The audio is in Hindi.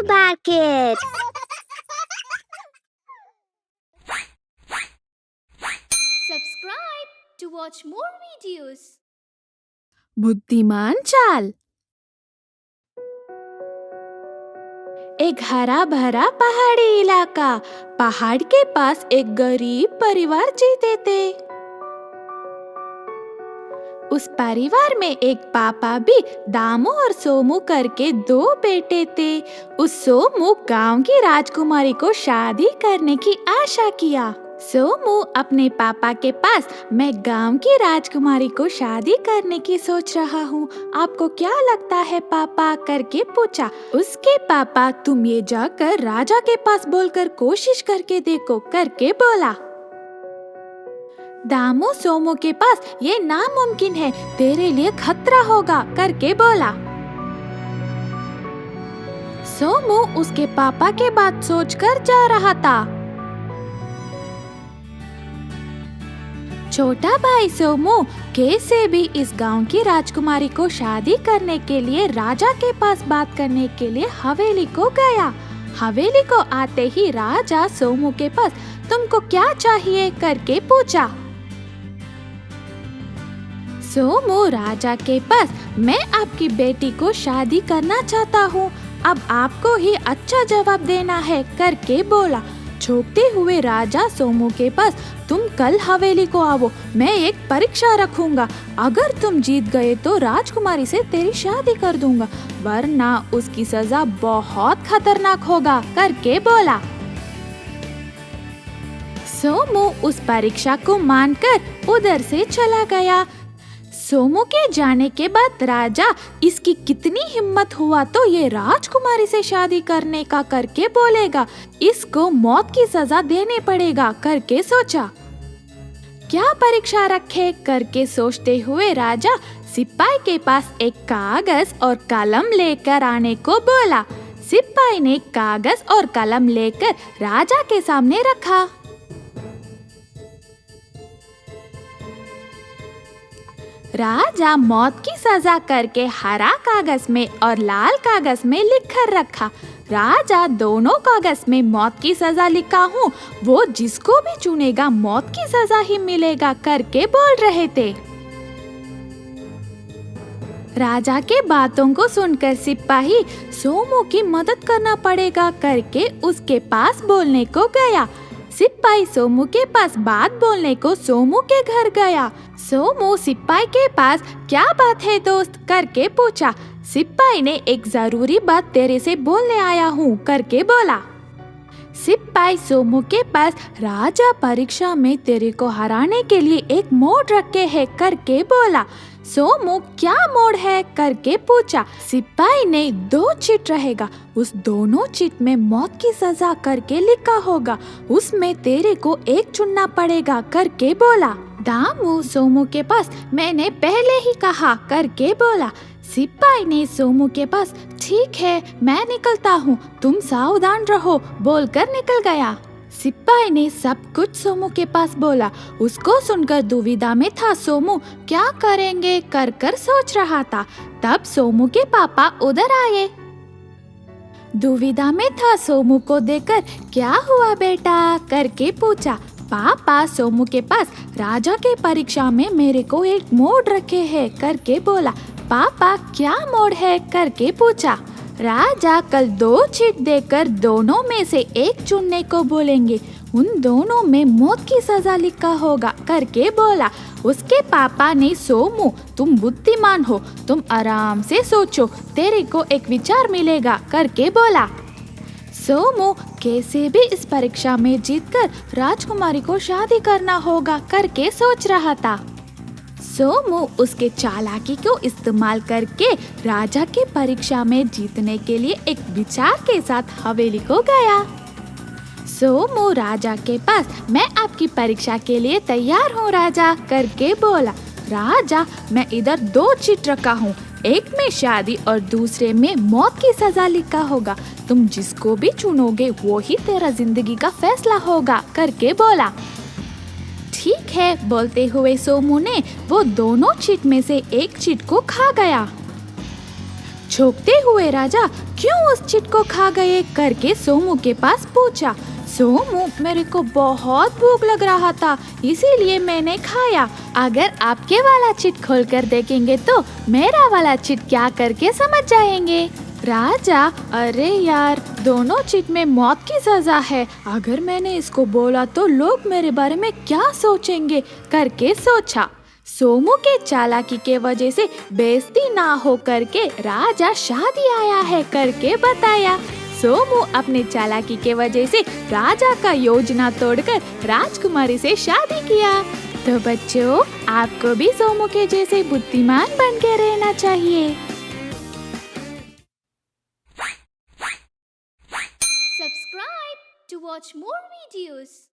Bear Kids. Subscribe to watch more videos. बुद्धिमान चाल। एक हरा भरा पहाड़ी इलाका। पहाड़ के पास एक गरीब परिवार जीते थे। उस परिवार में एक पापा भी दामू और सोमू करके दो बेटे थे। उस सोमू गांव की राजकुमारी को शादी करने की आशा किया। सोमू अपने पापा के पास, मैं गांव की राजकुमारी को शादी करने की सोच रहा हूँ, आपको क्या लगता है पापा, करके पूछा। उसके पापा, तुम ये जाकर राजा के पास बोलकर कोशिश करके देखो, करके बोला। दामू सोमू के पास ये नामुमकिन है, तेरे लिए खतरा होगा, करके बोला। सोमू उसके पापा के बात सोचकर जा रहा था। छोटा भाई सोमू कैसे भी इस गांव की राजकुमारी को शादी करने के लिए राजा के पास बात करने के लिए हवेली को गया। हवेली को आते ही राजा सोमू के पास, तुमको क्या चाहिए, करके पूछा। सोमू राजा के पास, मैं आपकी बेटी को शादी करना चाहता हूँ, अब आपको ही अच्छा जवाब देना है, करके बोला। चौंकते हुए राजा सोमू के पास, तुम कल हवेली को आओ, मैं एक परीक्षा रखूंगा, अगर तुम जीत गए तो राजकुमारी से तेरी शादी कर दूंगा, वरना उसकी सजा बहुत खतरनाक होगा, करके बोला। सोमू उस परीक्षा को मानकर उधर से चला गया। सोमू के जाने के बाद राजा, इसकी कितनी हिम्मत हुआ तो ये राजकुमारी से शादी करने का, करके बोलेगा, इसको मौत की सजा देने पड़ेगा, करके सोचा। क्या परीक्षा रखे, करके सोचते हुए राजा सिपाही के पास एक कागज और कलम लेकर आने को बोला। सिपाही ने कागज और कलम लेकर राजा के सामने रखा। राजा मौत की सजा करके हरा कागज में और लाल कागज में लिख कर रखा। राजा, दोनों कागज में मौत की सजा लिखा हूँ, वो जिसको भी चुनेगा मौत की सजा ही मिलेगा, करके बोल रहे थे। राजा के बातों को सुनकर सिपाही, सोमू की मदद करना पड़ेगा, करके उसके पास बोलने को गया। सिपाही सोमू के पास बात बोलने को सोमू के घर गया। सोमू सिपाही के पास, क्या बात है दोस्त, करके पूछा। सिपाही ने, एक जरूरी बात तेरे से बोलने आया हूँ, करके बोला। सिपाही सोमू के पास, राजा परीक्षा में तेरे को हराने के लिए एक मोड़ रखे है, करके बोला। सोमू, क्या मोड़ है, करके पूछा। सिपाही ने, 2 चिट रहेगा, उस दोनों चिट में मौत की सजा करके लिखा होगा, उसमें तेरे को एक चुनना पड़ेगा, करके बोला। दामू सोमू के पास, मैंने पहले ही कहा, करके बोला। सिपाही ने सोमू के पास, ठीक है मैं निकलता हूँ, तुम सावधान रहो, बोलकर निकल गया। सिपाही ने सब कुछ सोमू के पास बोला। उसको सुनकर दुविधा में था सोमू, क्या करेंगे कर कर सोच रहा था। तब सोमू के पापा उधर आए। दुविधा में था सोमू को देखकर, क्या हुआ बेटा, करके पूछा। पापा सोमू के पास, राजा के परीक्षा में मेरे को एक मोड़ रखे है, करके बोला। पापा, क्या मोड़ है, करके पूछा। राजा, कल 2 चिट देकर दोनों में से एक चुनने को बोलेंगे, उन दोनों में मौत की सजा लिखा होगा, करके बोला। उसके पापा ने, सोमू तुम बुद्धिमान हो, तुम आराम से सोचो, तेरे को एक विचार मिलेगा, करके बोला। सोमू कैसे भी इस परीक्षा में जीतकर राजकुमारी को शादी करना होगा, करके सोच रहा था। सोमू उसके चालाकी को इस्तेमाल करके राजा के परीक्षा में जीतने के लिए एक विचार के साथ हवेली को गया। सोमू राजा के पास, मैं आपकी परीक्षा के लिए तैयार हूँ राजा, करके बोला। राजा, मैं इधर 2 चिट रखा हूँ, एक में शादी और दूसरे में मौत की सजा लिखा होगा, तुम जिसको भी चुनोगे वो ही तेरा जिंदगी का फैसला होगा, करके बोला। ठीक है, बोलते हुए सोमू ने वो दोनों चिट में से एक चिट को खा गया। चौंकते हुए राजा क्यों उस चिट को खा गए करके सोमू के पास पूछा। सोमू, मेरे को बहुत भूख लग रहा था इसीलिए मैंने खाया। अगर आपके वाला चिट खोल कर देखेंगे तो मेरा वाला चिट क्या करके समझ जाएंगे। राजा, अरे यार, दोनों चिट में मौत की सजा है। अगर मैंने इसको बोला तो लोग मेरे बारे में क्या सोचेंगे करके सोचा। सोमू के चालाकी के वजह से बेइज्जती ना हो करके राजा शादी आया है करके बताया। सोमू अपने चालाकी के वजह से राजा का योजना तोड़कर राजकुमारी से शादी किया। तो बच्चों, आपको भी सोमू के जैसे बुद्धिमान बन के रहना चाहिए। Subscribe to watch more videos.